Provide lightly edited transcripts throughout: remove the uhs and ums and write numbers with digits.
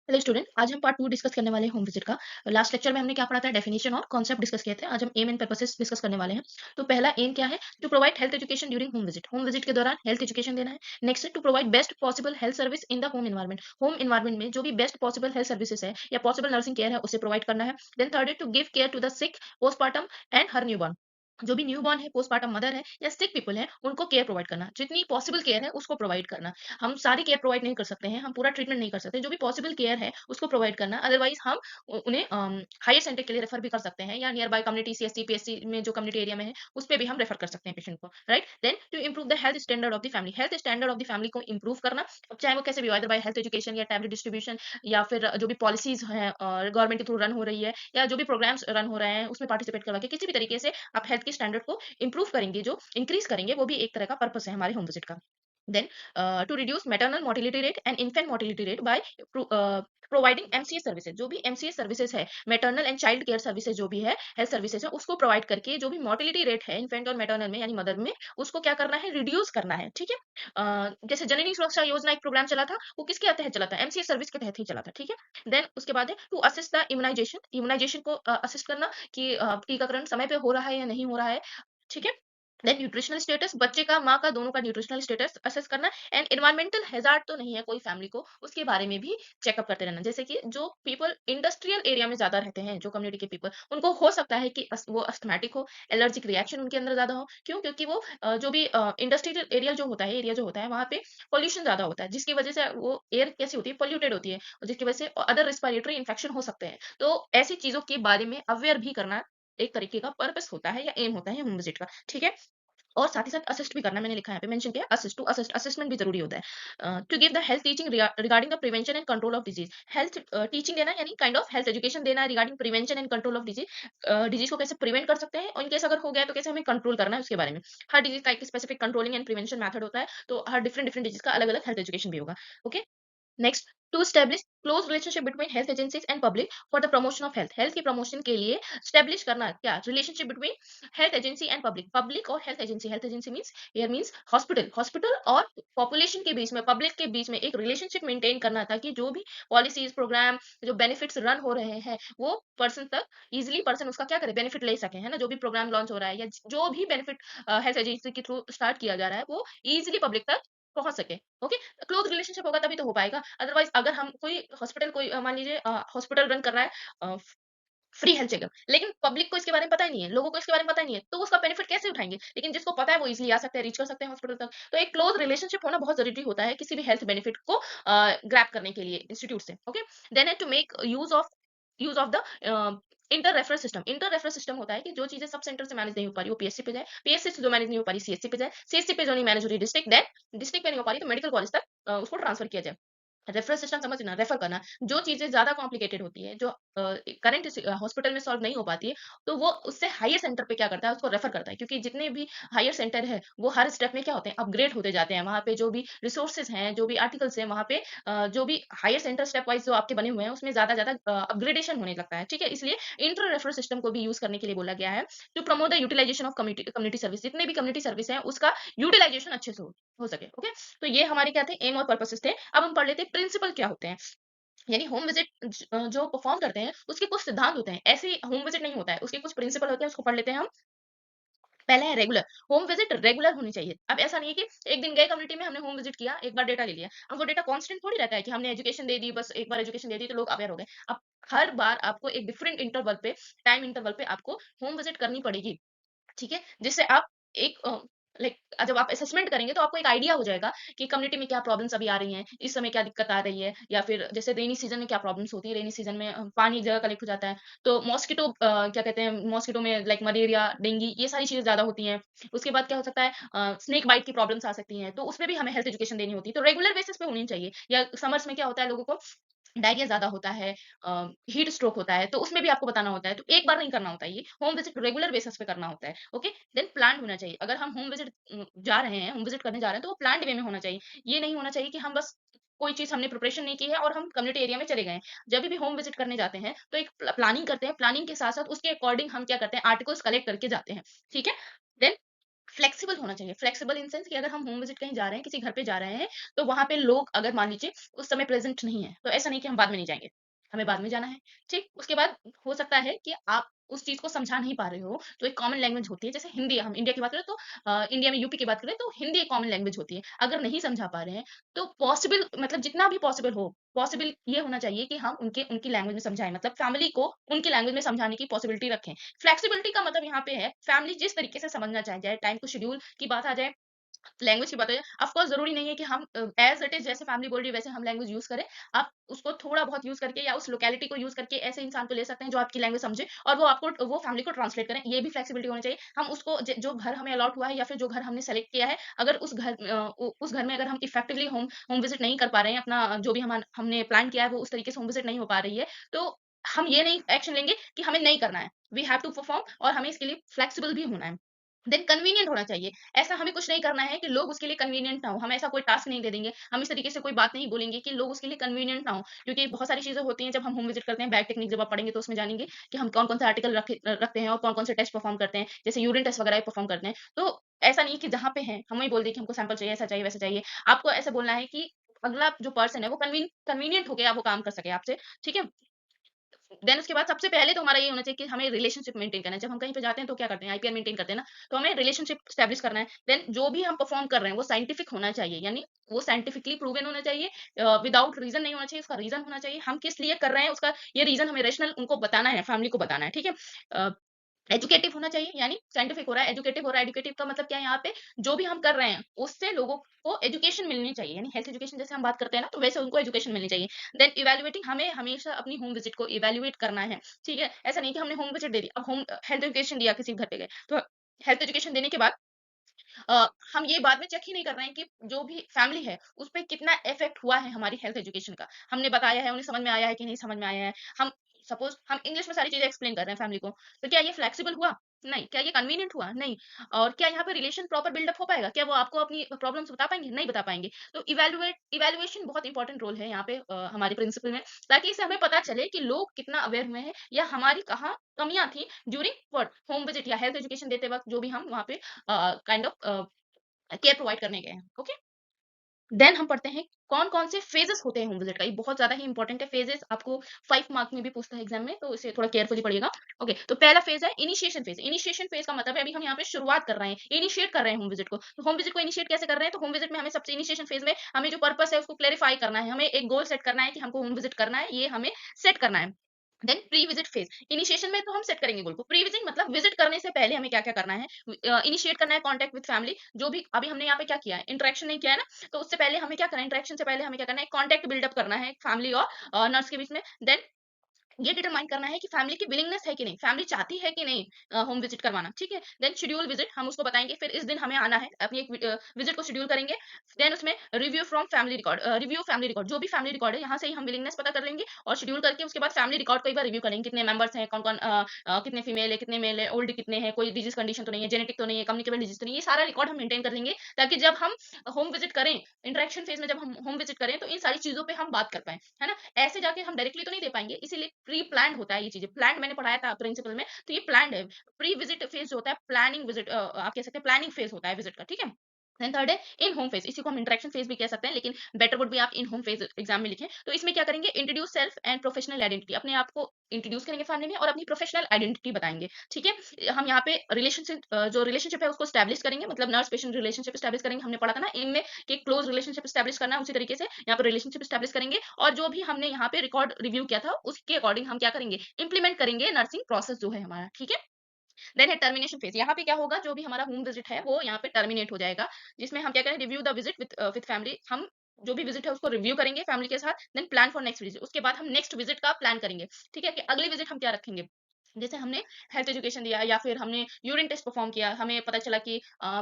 Hello student, आज हम part 2 discuss करने वाले हैं होम विजिट का। लास्ट लेक्चर में हमने क्या पढ़ा था? डेफिनेशन और कॉन्सेप्ट डिस्कस किए थे। आज हम एम एंड पर्पसेस डिस्कस करने वाले हैं। तो पहला एम क्या है? To provide health education during home visit. Home visit के दौरान हेल्थ एजुकेशन देना है। नेक्स्ट है to provide best possible health service in the home environment. Home environment में जो भी बेस्ट पॉसिबल हेल्थ सर्विसेज है या पॉसिबल नर्सिंग केयर है उसे प्रोवाइड करना है। देन थर्ड है to give care to the sick, postmortem and her newborn. जो भी न्यूबॉर्न है, पोस्टमार्टम मदर है या सिक पीपल है, उनको केयर प्रोवाइड करना। जितनी पॉसिबल केयर है उसको प्रोवाइड करना। हम सारी केयर प्रोवाइड नहीं कर सकते हैं, हम पूरा ट्रीटमेंट नहीं कर सकते। जो भी पॉसिबल केयर है उसको प्रोवाइड करना। अदरवाइज हम उन्हें हायर सेंटर के लिए रेफर भी कर सकते हैं या near by community CSC PSC में जो कम्युनिटी एरिया में है उस पे भी हम रेफर कर सकते हैं पेशेंट को, right. Then to improve the health standard of the family. Health standard of the family को इंप्रूव करना। अब चाहे वो कैसे भी हो, अदर बाय हेल्थ एजुकेशन या टैबलेट डिस्ट्रीब्यूशन या फिर जो भी पॉलिसीज हैं गवर्नमेंट के थ्रू रन हो रही है या जो भी प्रोग्राम्स रन हो रहे हैं उसमें पार्टिसिपेट करवा के किसी भी तरीके से आप हेल्थ के स्टैंडर्ड को इंप्रूव करेंगे, जो इंक्रीज करेंगे, वो भी एक तरह का पर्पस है हमारे होम विजिट का। Then to reduce maternal mortality rate and infant mortality rate by providing MCS services. जो भी एमसीएस सर्विसेज है, maternal and child care services जो भी है, हेल्थ सर्विसेज है, उसको प्रोवाइड करके जो भी मोर्टिलिटी रेट है इन्फेंट और मैटरनल में यानी मदर में, उसको क्या करना है? रिड्यूस करना है, ठीक है। जैसे जननी सुरक्षा योजना एक प्रोग्राम चला था, वो किसके तहत चला था? एमसीएस सर्विस के तहत ही चला था, ठीक है। देन उसके बाद है to assist the immunisation. Immunisation को असिस्ट करना कि टीकाकरण समय पे हो रहा है या नहीं हो रहा है, ठीक है। देन न्यूट्रिशनल स्टेटस, बच्चे का, माँ का, दोनों का न्यूट्रिशनल स्टेटस असेस करना। एंड एनवायरमेंटल हैजार्ड तो नहीं है कोई फैमिली को, उसके बारे में भी चेकअप करते रहना। जैसे कि जो पीपल इंडस्ट्रियल एरिया में ज्यादा रहते हैं, जो कम्युनिटी के पीपल, उनको हो सकता है कि वो अस्थमैटिक हो, एलर्जिक रिएक्शन उनके अंदर ज्यादा हो। क्यों? क्योंकि वो जो भी इंडस्ट्रियल एरिया जो होता है, एरिया जो होता है, वहाँ पे पोल्यूशन ज्यादा होता है, जिसकी वजह से वो एयर कैसी होती है? पोल्यूटेड होती है, जिसकी वजह से अदर रेस्पिरेटरी इन्फेक्शन हो सकते हैं। तो ऐसी चीजों के बारे में अवेयर भी करना एक तरीके का पर्पस होता है या एम होता है होम विजिट का, ठीक है। और साथ ही साथ असिस्ट भी करना, मैंने लिखा है यहाँ पे मेंशन किया, असिस्ट टू असिस्ट, असिस्टमेंट भी जरूरी होता है। To give the health teaching regarding the prevention and control of disease. Health teaching देना यानी काइंड ऑफ हेल्थ एजुकेशन देना regarding prevention and control of disease. Disease को कैसे प्रिवेंट कर सकते हैं और इनकेस अगर हो गया तो कैसे हमें कंट्रोल करना है उसके बारे में। हर डिजीज का एक specific controlling and prevention method होता है, तो हर डिफरेंट डिफरेंट डिजीज का अलग अलग हेल्थ एजुकेशन भी होगा, okay. Next, to establish close relationship between health agencies and public for the promotion of health। Health की प्रमोशन के लिए establish करना क्या? Relationship between health agency and public. Public और health agency, health agency means here means hospital, hospital और population के बीच में, पब्लिक के बीच में एक रिलेशनशिप मेंटेन करना था कि जो भी पॉलिसीज, प्रोग्राम, जो बेनिफिट्स रन हो रहे हैं, वो पर्सन तक इजीली पर्सन उसका क्या करे? बेनिफिट ले सके, है ना। जो भी प्रोग्राम लॉन्च हो रहा है या जो भी बेनिफिट हेल्थ एजेंसी के थ्रू स्टार्ट किया जा रहा है, वो इजीली पब्लिक तक पहुंच सके, ओके। क्लोज रिलेशनशिप होगा तभी तो हो पाएगा। अदरवाइज अगर हम कोई हॉस्पिटल, कोई मान लीजिए हॉस्पिटल रन कर रहा है फ्री हेल्थ चेकअप, लेकिन पब्लिक को इसके बारे में पता ही नहीं है, लोगों को इसके बारे में पता ही नहीं है, तो उसका बेनिफिट कैसे उठाएंगे? लेकिन जिसको पता है वो इजिली आ सकते हैं, रीच कर सकते हैं हॉस्पिटल तक। तो एक क्लोज रिलेशनशिप होना बहुत जरूरी होता है किसी भी हेल्थ बेनिफिट को ग्रैब करने के लिए इंस्टीट्यूट से, ओके। देन है to make use of the inter referral system. Inter referral system होता है कि जो चीजें सब सेंटर से मैनेज नहीं हो पा रही वो पीएससी पे जाए, पीएससी से जो मैनेज नहीं हो पा रही सीएससी पे जाए, सीएससी पे जो नहीं मैनेज हो रही डिस्ट्रिक्ट, देन डिस्ट्रिक्ट पे नहीं हो पा रही तो मेडिकल कॉलेज तक उसको ट्रांसफर किया जाए। रेफरल सिस्टम समझना, रेफर करना। जो चीजें ज्यादा कॉम्प्लिकेटेड होती है, जो करंट हॉस्पिटल में सॉल्व नहीं हो पाती है, तो वो उससे हायर सेंटर पे क्या करता है? उसको रेफर करता है। क्योंकि जितने भी हायर सेंटर है वो हर स्टेप में क्या होते हैं? अपग्रेड होते जाते हैं। वहाँ पे जो भी रिसोर्सेज हैं, जो भी आर्टिकल्स हैं, वहाँ पे जो भी हायर सेंटर स्टेप वाइज जो आपके बने हुए हैं उसमें ज्यादा ज्यादा अपग्रेडेशन होने लगता है, ठीक है। इसलिए इंटर रेफरल सिस्टम को भी यूज करने के लिए बोला गया है to promote the utilisation of community community service. जितने भी कम्युनिटी सर्विस है उसका यूटिलाइजेशन अच्छे से हो सके, ओके। तो ये हमारे क्या थे? एम और पर्पसेस थे। अब हम पढ़ लेते हैं प्रिंसिपल क्या होते हैं। यानी होम विजिट जो परफॉर्म करते हैं उसके कुछ सिद्धांत होते हैं। ऐसे ही होम विजिट नहीं होता है, उसके कुछ प्रिंसिपल होते हैं, उसको पढ़ लेते हैं हम। पहला है रेगुलर। होम विजिट रेगुलर होनी चाहिए। अब ऐसा नहीं है कि एक दिन गए कम्युनिटी में, हमने होम विजिट किया, एक बार डेटा ले लिया। अब वो डेटा कांस्टेंट थोड़ी रहता है कि हमने एजुकेशन दे दी, बस एक बार एजुकेशन दे दी तो लोग अवेयर हो गए। अब हर बार आपको एक डिफरेंट इंटरवल पे, टाइम इंटरवल पे आपको होम विजिट करनी पड़ेगी, ठीक है? जिससे आप एक लाइक जब आप असेसमेंट करेंगे तो आपको एक आइडिया हो जाएगा कि कम्युनिटी में क्या प्रॉब्लम्स अभी आ रही हैं, इस समय क्या दिक्कत आ रही है, या फिर जैसे रेनी सीजन में क्या प्रॉब्लम्स होती है। रेनी सीजन में पानी एक जगह कलेक्ट हो जाता है, तो मॉस्किटो क्या कहते हैं, मॉस्किटो में लाइक मलेरिया, डेंगू, ये सारी चीजें ज्यादा होती हैं। उसके बाद क्या हो सकता है? स्नेक बाइट की प्रॉब्लम्स आ सकती हैं, तो उसमें भी हमें हेल्थ एजुकेशन देनी होती है। तो रेगुलर बेसिस पे होनी चाहिए। या समर्स में क्या होता है, लोगों को डायरिया ज़्यादा होता है, हीट स्ट्रोक होता है, तो उसमें भी आपको बताना होता है। तो एक बार नहीं करना होता है ये, होम विज़िट रेगुलर बेसिस पे करना होता है, ओके? देन प्लान्ड होना चाहिए। अगर हम होम विज़िट जा रहे हैं, होम विज़िट करने जा रहे हैं, तो वो प्लान्ड वे में होना चाहिए। ये नहीं होना चाहिए कि हम बस कोई चीज़ हमने प्रिपरेशन नहीं की है और हम कम्युनिटी एरिया में चले गए हैं। जब भी होम विज़िट करने जाते हैं, तो एक प्लानिंग करते हैं, प्लानिंग के साथ-साथ उसके अकॉर्डिंग हम क्या करते हैं, आर्टिकल्स कलेक्ट करके जाते हैं, ठीक है? देन फ्लेक्सिबल होना चाहिए। फ्लेक्सिबल इन सेंस कि अगर हम होम विजिट कहीं जा रहे हैं, किसी घर पे जा रहे हैं, तो वहाँ पे लोग अगर मान लीजिए उस समय प्रेज़ेंट नहीं है, तो ऐसा नहीं कि हम बाद में नहीं जाएँगे। हमें बाद में जाना है, ठीक? उसके बाद हो सकता है कि आप उस चीज़ को समझा नहीं पा रहे हो, जो एक कॉमन लैंग्वेज होती है, जैसे हिंदी हम इंडिया की बात करें तो इंडिया में यूपी की बात करें तो हिंदी एक कॉमन लैंग्वेज होती है। अगर नहीं समझा पा रहे हैं, तो पॉसिबल मतलब जितना भी पॉसिबल हो, पॉसिबल ये होना चाहिए कि हम उनके उनकी लैंग्वेज में समझाएँ, मतलब फैमिली को उनकी लैंग्वेज में समझाने की पॉसिबिलिटी रखें। फ्लेक्सिबिलिटी का मतलब यहाँ पे है फैमिली जिस तरीके से समझना चाहे, चाहे टाइम टू शेड्यूल की बात आ जाए, लैंग्वेज की बात है, ऑफ कोर्स ज़रूरी नहीं है कि हम एज़ इट इज़ जैसे फैमिली बोल रही है वैसे हम लैंग्वेज यूज़ करें। आप उसको थोड़ा बहुत यूज़ करके या उस लोकेलिटी को यूज़ करके ऐसे इंसान को ले सकते हैं जो आपकी लैंग्वेज समझे और वो फैमिली को ट्रांसलेट करें। ये भी फ्लेक्सिबिलिटी होनी चाहिए। हम उसको ज जो घर हमें अलॉट हुआ है या फिर जो घर हमने सेलेक्ट किया है, अगर उस घर में अगर हम इफेक्टिवली होम होम विज़िट नहीं कर पा रहे हैं, अपना जो भी हमने प्लान किया है वो उस तरीके से होम विज़िट नहीं हो पा रही है, तो हम ये नहीं एक्शन लेंगे कि हमें नहीं करना है। वी हैव टू परफॉर्म और हमें इसके लिए फ्लेक्सिबल भी होना है। देन कन्वीनिएंट होना चाहिए। ऐसा हमें कुछ नहीं करना है कि लोग उसके लिए कन्वीनिएंट ना हो। हम ऐसा कोई टास्क नहीं दे देंगे। हम इस तरीके से कोई बात नहीं बोलेंगे कि लोग उसके लिए कन्वीनिएंट ना हो। क्योंकि बहुत सारी चीज़ें होती हैं जब हम होम विज़िट करते हैं, बैड टेक्निक जब आप पढ़ेंगे तो उसमें जानेंगे कि हम कौन-कौन से आर्टिकल रखते हैं और कौन-कौन से टेस्ट परफॉर्म करते हैं। जैसे यूरिन टेस्ट वगैरह परफॉर्म करते हैं। तो ऐसा नहीं कि जहाँ पे हैं, हम वही बोल दें कि हमको सैंपल चाहिए, ऐसा चाहिए, वैसा चाहिए। आपको ऐसे बोलना है कि अगला जो पर्सन है वो कन्वीनिएंट होके वो काम कर सके आपसे, ठीक है? देन उसके बाद सबसे पहले तो हमारा ये होना चाहिए कि हमें रिलेशनशिप मेंटेन करना है। जब हम कहीं पे जाते हैं तो क्या करते हैं? आईपीआर मेंटेन करते हैं ना, तो हमें रिलेशनशिप एस्टेब्लिश करना है। देन जो भी हम परफॉर्म कर रहे हैं वो साइंटिफिक होना चाहिए, यानी वो साइंटिफिकली प्रूवन होना चाहिए। विदाउट रीजन नहीं होना चाहिए, उसका रीजन होना चाहिए। हम किस लिए कर रहे हैं उसका ये रीजन हमें रेशनल उनको बताना है, फैमिली को बताना है, ठीक है? एजुकेटिव होना चाहिए, यानी साइंटिफिक हो रहा है, एजुकेटिव हो रहा है। एजुकेटिव का मतलब क्या है यहाँ पे, जो भी हम कर रहे हैं उससे लोगों को एजुकेशन मिलनी चाहिए, यानी हेल्थ एजुकेशन जैसे हम बात करते हैं ना, तो वैसे उनको एजुकेशन मिलनी चाहिए। देन इवैल्यूएटिंग, हमें हमेशा अपनी होम विजिट को इवैल्यूएट करना है, ठीक है? ऐसा नहीं कि हमने होम विजिट दे दी, अब होम हेल्थ एजुकेशन दिया किसी के घर पे गए, तो हेल्थ एजुकेशन देने के बाद हम ये बाद में चेक ही नहीं कर रहे हैं कि जो भी फैमिली है, उस पे कितना इफेक्ट हुआ है हमारी हेल्थ एजुकेशन का। हमने बताया है, उन्हें समझ में आया है कि नहीं समझ में आया है। हम सपोज़ हम इंग्लिश में सारी चीज़ें एक्सप्लेन कर रहे हैं फैमिली को, तो क्या ये फ्लेक्सिबल हुआ? नहीं। क्या ये कन्वीनिएंट हुआ? नहीं। और क्या यहाँ पे रिलेशन प्रॉपर बिल्डअप हो पाएगा? क्या वो आपको अपनी प्रॉब्लम्स बता पाएँगे? नहीं बता पाएँगे। तो इवैल्यूएशन बहुत इंपॉर्टेंट रोल है यहाँ पे हमारे प्रिंसिपल में, ताकि इससे हमें पता चले कि लोग कितना अवेयर हुए हैं या हमारी कहाँ कमियाँ थी ड्यूरिंग व्हाट? होम विजिट या हेल्थ एजुकेशन देते वक़्त जो भी हम वहाँ पे काइंड ऑफ केयर प्रोवाइड करने गए हैं, ओके? देन हम पढ़ते हैं कौन-कौन से फेजेस होते हैं होम विजिट का, ये बहुत ज़्यादा ही इंपॉर्टेंट है। फेजेस आपको 5 मार्क में भी पूछता है एग्जाम में, तो इसे थोड़ा केयरफुली पढ़िएगा। ओके, तो पहला फेज है इनिशिएशन फेज। इनिशिएशन फेज का मतलब है अभी हम यहाँ पे शुरुआत कर रहे हैं, इनिशिएट कर रहे हैं होम विजिट को। तो होम विजिट को इनिशिएट कैसे कर रहे हैं? तो होम विजिट में हमें सबसे इनिशिएशन फेज में हमें जो पर्पस है उसको क्लेरिफाई करना है। हमें एक गोल सेट करना है कि हमको होम विजिट करना है, ये हमें सेट करना है। Then pre visit phase, initiation में तो हम सेट करेंगे गोल को। प्री विजिट मतलब विजिट करने से पहले हमें क्या-क्या करना है? इनिशिएट करना है कांटेक्ट विद फैमिली, जो भी अभी हमने यहाँ पे क्या किया है, इंटरेक्शन नहीं किया है ना, तो उससे पहले हमें क्या करना है, इंटरेक्शन से पहले हमें क्या करना है, कांटेक्ट बिल्डअप करना है फैमिली और नर्स के बीच में। देन ये डिटरमाइन करना है कि फैमिली की विलिंगनेस है कि नहीं, फैमिली चाहती है कि नहीं होम विजिट करवाना, ठीक है? देन शेड्यूल विजिट, हम उसको बताएँगे, फिर इस दिन हमें आना है, अपनी एक विजिट को शेड्यूल करेंगे। देन उसमें रिव्यू फैमिली रिकॉर्ड, जो भी फैमिली रिकॉर्ड है, यहाँ से ही हम विलिंगनेस पता कर लेंगे और शेड्यूल करके उसके बाद फैमिली रिकॉर्ड को एक बार रिव्यू करेंगे, कितने मेंबर्स हैं, कौन-कौन कितने फीमेल है, कितने मेल है, ओल्ड कितने हैं, कोई डिजीज़ कंडीशन तो नहीं है, जेनेटिक तो नहीं है, कम्युनिकेबल डिजीज़ तो नहीं है, ये सारा रिकॉर्ड हम मेंटेन कर लेंगे, ताकि जब हम होम विजिट करें, इंटरेक्शन फेज़ में जब हम होम विजिट करें, तो इन सारी चीज़ों पे हम बात कर पाएँ, है ना? ऐसे जाके हम डायरेक्टली तो नहीं दे पाएँगे, इसीलिए प्री प्लान्ड होता है ये चीज़ें। प्लान्ड मैंने पढ़ाया था प्रिंसिपल में, तो ये प्लान्ड है। प्री विजिट फेज़ जो होता है, प्लानिंग विजिट आप कह सकते हैं प्लानिंग फेज़ होता है विजिट का, ठीक है? देन थर्ड है इन होम फेज़, इसी को हम इंटरेक्शन फेज़ भी कह सकते हैं, लेकिन बेटर वुड बी आप इन होम फेज़ एग्ज़ाम में लिखें। तो इसमें क्या करेंगे, introduce self and professional identity, अपने आप को इंट्रोड्यूस करेंगे फैमिली में और अपनी प्रोफेशनल आइडेंटिटी बताएँगे, ठीक है? हम यहाँ पे जो रिलेशनशिप है उसको एस्टेब्लिश करेंगे, मतलब नर्स पेशेंट रिलेशनशिप एस्टेब्लिश करेंगे। हमने पढ़ा था ना इनमें कि क्लोज़ रिलेशनशिप एस्टेब्लिश करना है, उसी तरीके से यहाँ पे रिलेशनशिप एस्टेब्लिश करेंगे और जो भी हमने यहाँ पे रिकॉर्ड रिव्यू किया था, उसके अकॉर्डिंग हम क्या करेंगे, इम्प्लीमेंट करेंगे नर्सिंग प्रोसेस जो है हमारा, ठीक है? देन है टर्मिनेशन फेज, यहाँ पे क्या होगा, जो भी हमारा होम विजिट है वो यहाँ पे टर्मिनेट हो जाएगा, जिसमें हम क्या करें, review the visit with family, हम जो भी विजिट है उसको रिव्यू करेंगे फैमिली के साथ, then plan for next visit, उसके बाद हम नेक्स्ट विजिट का प्लान करेंगे, ठीक है? कि अगली विजिट हम क्या रखेंगे, जैसे हमने हेल्थ एजुकेशन दिया या फिर हमने यूरिन टेस्ट परफॉर्म किया, हमें पता चला कि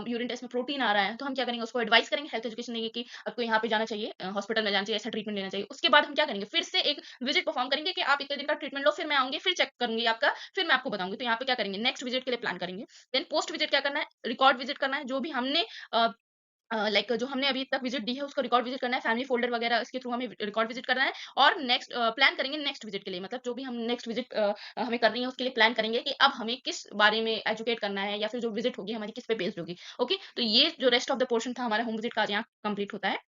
यूरिन टेस्ट में प्रोटीन आ रहा है, तो हम क्या करेंगे, उसको एडवाइस करेंगे, हेल्थ एजुकेशन देंगे कि आपको यहाँ पे जाना चाहिए, हॉस्पिटल में जाना चाहिए, ऐसा ट्रीटमेंट लेना चाहिए। उसके बाद हम क्या करेंगे, फिर से एक विजिट परफॉर्म करेंगे कि आप इतने दिन का ट्रीटमेंट लो, फिर मैं आऊंगी, फिर चेक करूंगी आपका, फिर मैं आपको बताऊंगी। तो यहाँ पे क्या करेंगे, नेक्स्ट विजिट के लिए प्लान करेंगे। देन पोस्ट विजिट क्या करना है, रिकॉर्ड विजिट करना है, जो भी हमने लाइक जो हमने अभी तक विज़िट दी है उसको रिकॉर्ड विज़िट करना है, फैमिली फ़ोल्डर वगैरह इसके थ्रू हमें रिकॉर्ड विज़िट करना है और नेक्स्ट प्लान करेंगे नेक्स्ट विज़िट के लिए मतलब जो भी हम नेक्स्ट विज़िट हमें करनी है उसके लिए प्लान करेंगे कि अब हमें किस बारे में एजुकेट करना है या फिर जो विज़िट होगी हमारी किस पे बेस्ड होगी। ओके? तो ये जो रेस्ट ऑफ द पोर्शन था हमारा होम विज़िट का आज यहाँ कंप्लीट होता है।